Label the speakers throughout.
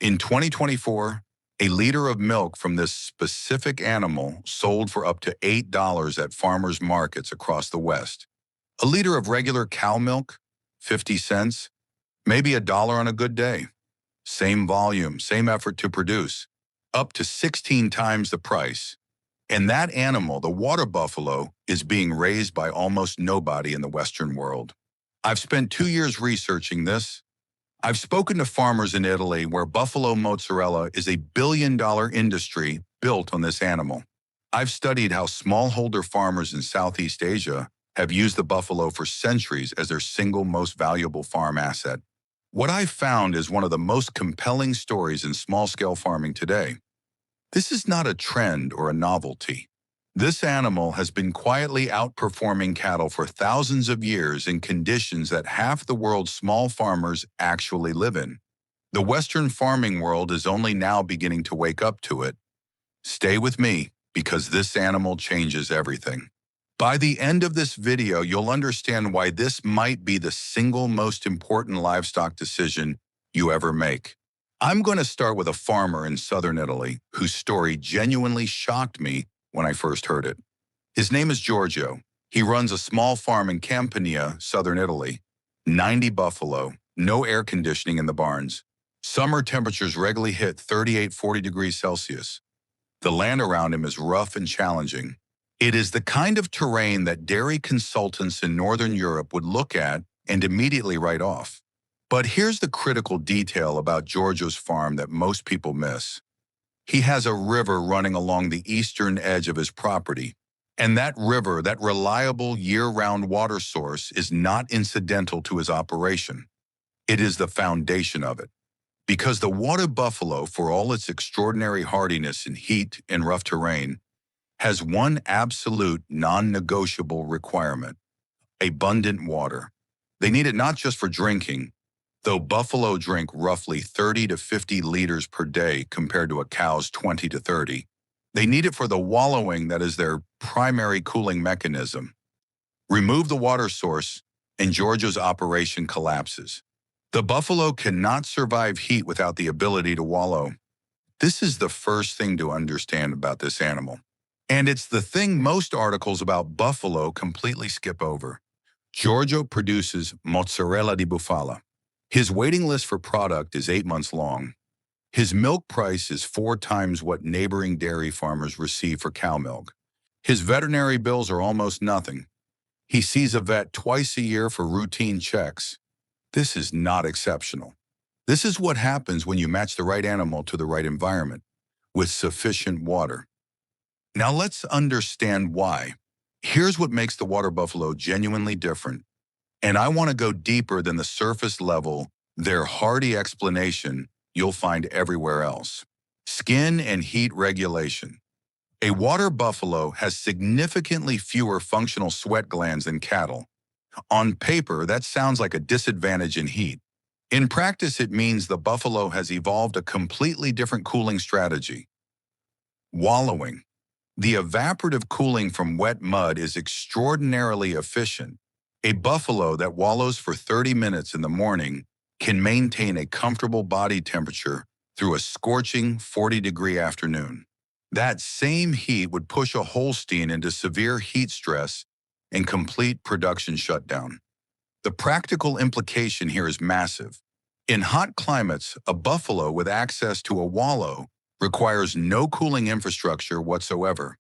Speaker 1: In 2024, a liter of milk from this specific animal sold for up to $8 at farmers markets across the West. A liter of regular cow milk, 50 cents, maybe $1 on a good day. Same volume, same effort to produce, up to 16 times the price. And that animal, the water buffalo, is being raised by almost nobody in the Western world. I've spent 2 years researching this. I've spoken to farmers in Italy where buffalo mozzarella is a billion-dollar industry built on this animal. I've studied how smallholder farmers in Southeast Asia have used the buffalo for centuries as their single most valuable farm asset. What I've found is one of the most compelling stories in small-scale farming today. This is not a trend or a novelty. This animal has been quietly outperforming cattle for thousands of years in conditions that half the world's small farmers actually live in. The Western farming world is only now beginning to wake up to it. Stay with me, because this animal changes everything. By the end of this video, you'll understand why this might be the single most important livestock decision you ever make. I'm going to start with a farmer in southern Italy whose story genuinely shocked me when I first heard it. His name is Giorgio. He runs a small farm in Campania, southern Italy. 90 buffalo, no air conditioning in the barns. Summer temperatures regularly hit 38-40 degrees Celsius. The land around him is rough and challenging. It is the kind of terrain that dairy consultants in Northern Europe would look at and immediately write off. But here's the critical detail about Giorgio's farm that most people miss. He has a river running along the eastern edge of his property. And that river, that reliable year-round water source, is not incidental to his operation. It is the foundation of it. Because the water buffalo, for all its extraordinary hardiness in heat and rough terrain, has one absolute non-negotiable requirement: abundant water. They need it not just for drinking, though buffalo drink roughly 30 to 50 liters per day compared to a cow's 20 to 30. They need it for the wallowing that is their primary cooling mechanism. Remove the water source, and Giorgio's operation collapses. The buffalo cannot survive heat without the ability to wallow. This is the first thing to understand about this animal. And it's the thing most articles about buffalo completely skip over. Giorgio produces mozzarella di bufala. His waiting list for product is 8 months long. His milk price is 4 times what neighboring dairy farmers receive for cow milk. His veterinary bills are almost nothing. He sees a vet twice a year for routine checks. This is not exceptional. This is what happens when you match the right animal to the right environment, with sufficient water. Now let's understand why. Here's what makes the water buffalo genuinely different. And I want to go deeper than the surface level, their hardy explanation you'll find everywhere else. Skin and heat regulation. A water buffalo has significantly fewer functional sweat glands than cattle. On paper, that sounds like a disadvantage in heat. In practice, it means the buffalo has evolved a completely different cooling strategy. Wallowing. The evaporative cooling from wet mud is extraordinarily efficient. A buffalo that wallows for 30 minutes in the morning can maintain a comfortable body temperature through a scorching 40-degree afternoon. That same heat would push a Holstein into severe heat stress and complete production shutdown. The practical implication here is massive. In hot climates, a buffalo with access to a wallow requires no cooling infrastructure whatsoever.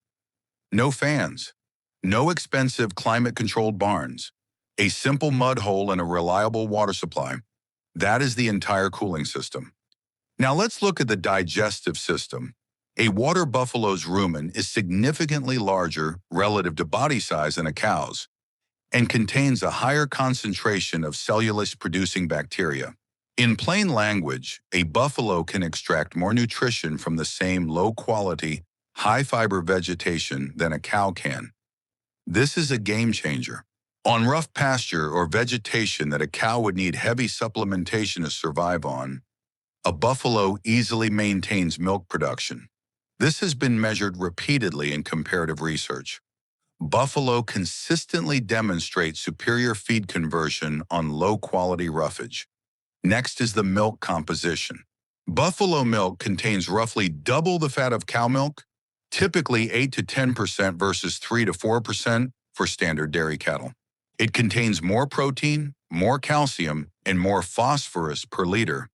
Speaker 1: No fans, no expensive climate-controlled barns, a simple mud hole and a reliable water supply. That is the entire cooling system. Now let's look at the digestive system. A water buffalo's rumen is significantly larger relative to body size than a cow's and contains a higher concentration of cellulose-producing bacteria. In plain language, a buffalo can extract more nutrition from the same low-quality, high-fiber vegetation than a cow can. This is a game changer. On rough pasture or vegetation that a cow would need heavy supplementation to survive on, a buffalo easily maintains milk production. This has been measured repeatedly in comparative research. Buffalo consistently demonstrate superior feed conversion on low-quality roughage. Next is the milk composition. Buffalo milk contains roughly double the fat of cow milk, typically 8 to 10% versus 3 to 4% for standard dairy cattle. It contains more protein, more calcium, and more phosphorus per liter.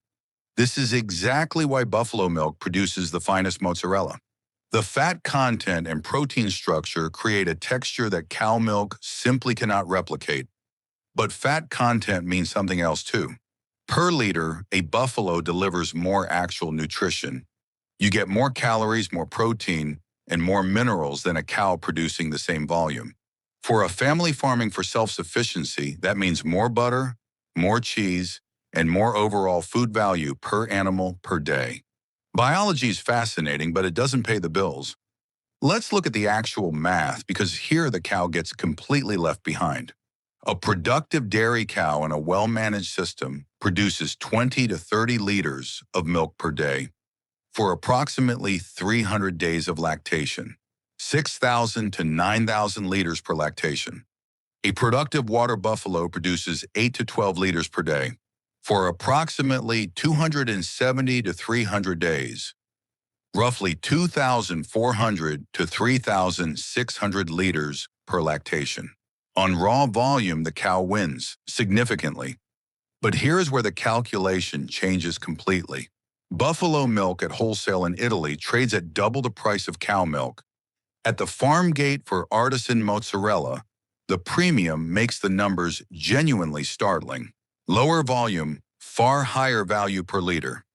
Speaker 1: This is exactly why buffalo milk produces the finest mozzarella. The fat content and protein structure create a texture that cow milk simply cannot replicate. But fat content means something else too. Per liter, a buffalo delivers more actual nutrition. You get more calories, more protein, and more minerals than a cow producing the same volume. For a family farming for self-sufficiency, that means more butter, more cheese, and more overall food value per animal per day. Biology is fascinating, but it doesn't pay the bills. Let's look at the actual math, because here the cow gets completely left behind. A productive dairy cow in a well-managed system produces 20 to 30 liters of milk per day for approximately 300 days of lactation, 6,000 to 9,000 liters per lactation. A productive water buffalo produces 8 to 12 liters per day for approximately 270 to 300 days, roughly 2,400 to 3,600 liters per lactation. On raw volume, the cow wins significantly. But here's where the calculation changes completely. Buffalo milk at wholesale in Italy trades at double the price of cow milk. At the farm gate for artisan mozzarella, the premium makes the numbers genuinely startling. Lower volume, far higher value per liter.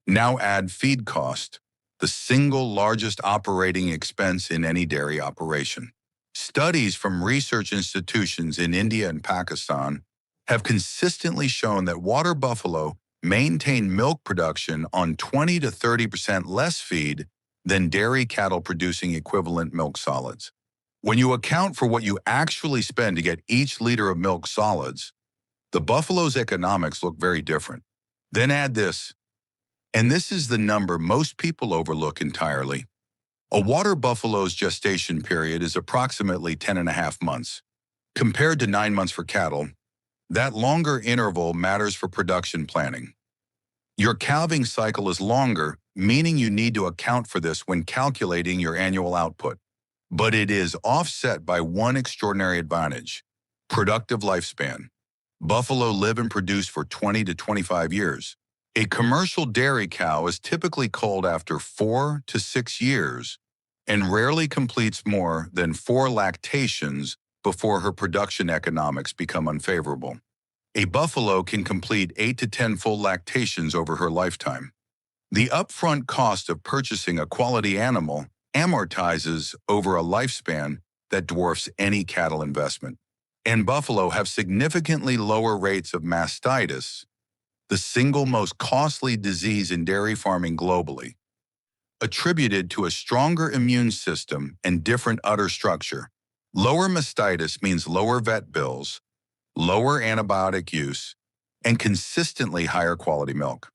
Speaker 1: Now add feed cost, the single largest operating expense in any dairy operation. Studies from research institutions in India and Pakistan have consistently shown that water buffalo maintain milk production on 20 to 30% less feed than dairy cattle producing equivalent milk solids. When you account for what you actually spend to get each liter of milk solids, the buffalo's economics look very different. Then add this, and this is the number most people overlook entirely. A water buffalo's gestation period is approximately 10.5 months. Compared to 9 months for cattle, that longer interval matters for production planning. Your calving cycle is longer, meaning you need to account for this when calculating your annual output. But it is offset by one extraordinary advantage: productive lifespan. Buffalo live and produce for 20 to 25 years. A commercial dairy cow is typically culled after 4 to 6 years and rarely completes more than 4 lactations before her production economics become unfavorable. A buffalo can complete 8 to 10 full lactations over her lifetime. The upfront cost of purchasing a quality animal amortizes over a lifespan that dwarfs any cattle investment. And buffalo have significantly lower rates of mastitis, the single most costly disease in dairy farming globally, attributed to a stronger immune system and different udder structure. Lower mastitis means lower vet bills, lower antibiotic use, and consistently higher quality milk.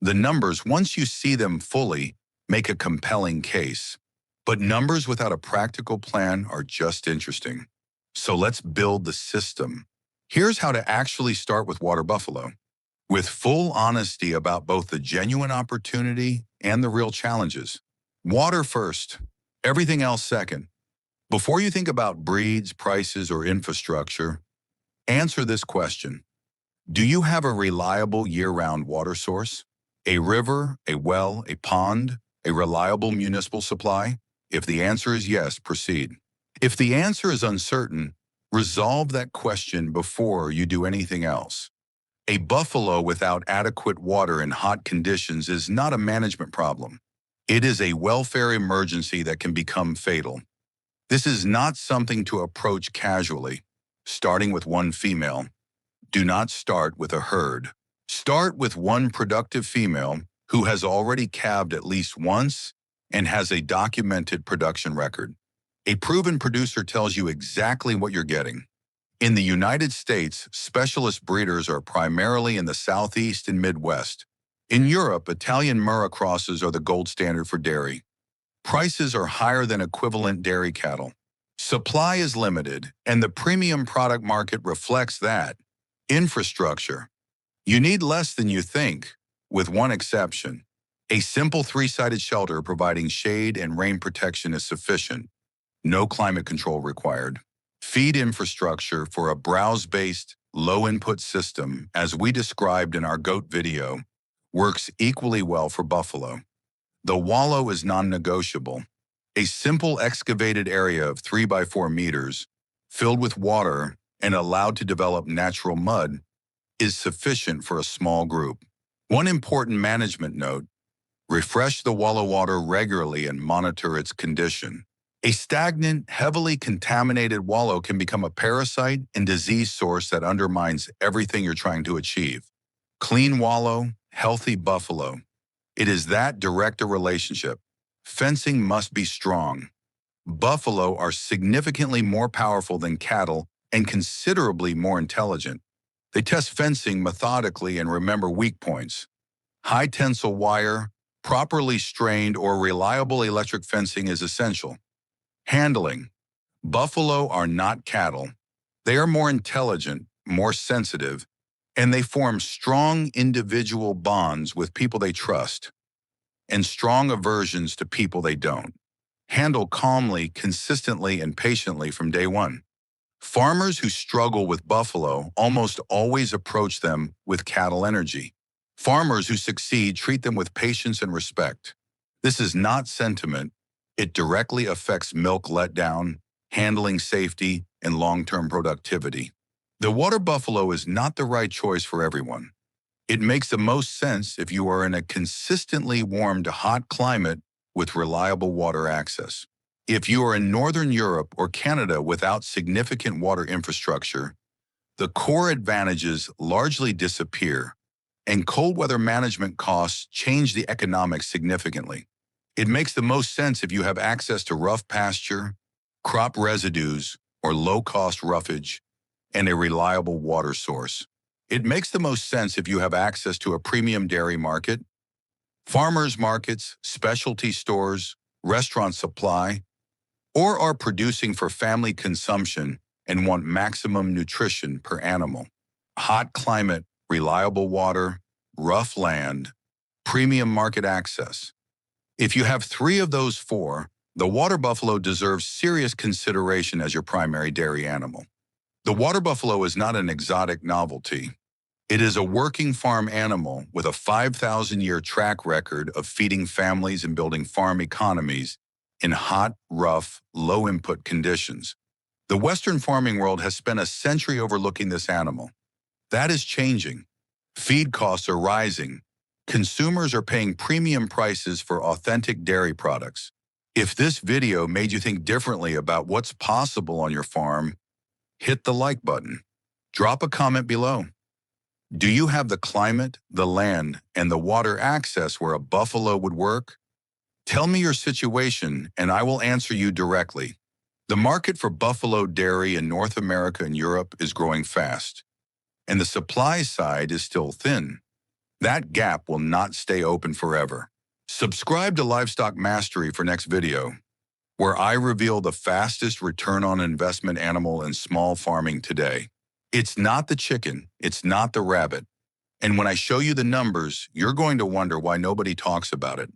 Speaker 1: The numbers, once you see them fully, make a compelling case. But numbers without a practical plan are just interesting. So let's build the system. Here's how to actually start with water buffalo, with full honesty about both the genuine opportunity and the real challenges. Water first, everything else second. Before you think about breeds, prices, or infrastructure, answer this question. Do you have a reliable year-round water source? A river, a well, a pond, a reliable municipal supply? If the answer is yes, proceed. If the answer is uncertain, resolve that question before you do anything else. A buffalo without adequate water in hot conditions is not a management problem. It is a welfare emergency that can become fatal. This is not something to approach casually, starting with one female. Do not start with a herd. Start with one productive female who has already calved at least once and has a documented production record. A proven producer tells you exactly what you're getting. In the United States, specialist breeders are primarily in the Southeast and Midwest. In Europe, Italian Murrah crosses are the gold standard for dairy. Prices are higher than equivalent dairy cattle. Supply is limited, and the premium product market reflects that. Infrastructure. You need less than you think. with one exception. A simple three-sided shelter providing shade and rain protection is sufficient. No climate control required. Feed infrastructure for a browse-based, low-input system, as we described in our goat video, works equally well for buffalo. The wallow is non-negotiable. A simple excavated area of 3 by 4 meters, filled with water and allowed to develop natural mud, is sufficient for a small group. One important management note: refresh the wallow water regularly and monitor its condition. A stagnant, heavily contaminated wallow can become a parasite and disease source that undermines everything you're trying to achieve. Clean wallow, healthy buffalo. It is that direct a relationship. Fencing must be strong. Buffalo are significantly more powerful than cattle and considerably more intelligent. They test fencing methodically and remember weak points. High tensile wire, properly strained, or reliable electric fencing is essential. Handling. Buffalo are not cattle. They are more intelligent, more sensitive, and they form strong individual bonds with people they trust, and strong aversions to people they don't. Handle calmly, consistently, and patiently from day one. Farmers who struggle with buffalo almost always approach them with cattle energy. Farmers who succeed treat them with patience and respect. This is not sentiment. It directly affects milk letdown, handling safety, and long-term productivity. The water buffalo is not the right choice for everyone. It makes the most sense if you are in a consistently warm to hot climate with reliable water access. If you are in Northern Europe or Canada without significant water infrastructure, the core advantages largely disappear, and cold weather management costs change the economics significantly. It makes the most sense if you have access to rough pasture, crop residues, or low-cost roughage, and a reliable water source. It makes the most sense if you have access to a premium dairy market, farmers markets, specialty stores, restaurant supply, or are producing for family consumption and want maximum nutrition per animal. Hot climate, reliable water, rough land, premium market access. If you have 3 of those 4, the water buffalo deserves serious consideration as your primary dairy animal. The water buffalo is not an exotic novelty. It is a working farm animal with a 5,000-year track record of feeding families and building farm economies in hot, rough, low-input conditions. The Western farming world has spent a century overlooking this animal. That is changing. Feed costs are rising. Consumers are paying premium prices for authentic dairy products. If this video made you think differently about what's possible on your farm, hit the like button. Drop a comment below. Do you have the climate, the land, and the water access where a buffalo would work? Tell me your situation and I will answer you directly. The market for buffalo dairy in North America and Europe is growing fast, and the supply side is still thin. That gap will not stay open forever. Subscribe to Livestock Mastery for next video, where I reveal the fastest return on investment animal in small farming today. It's not the chicken, it's not the rabbit. And when I show you the numbers, you're going to wonder why nobody talks about it.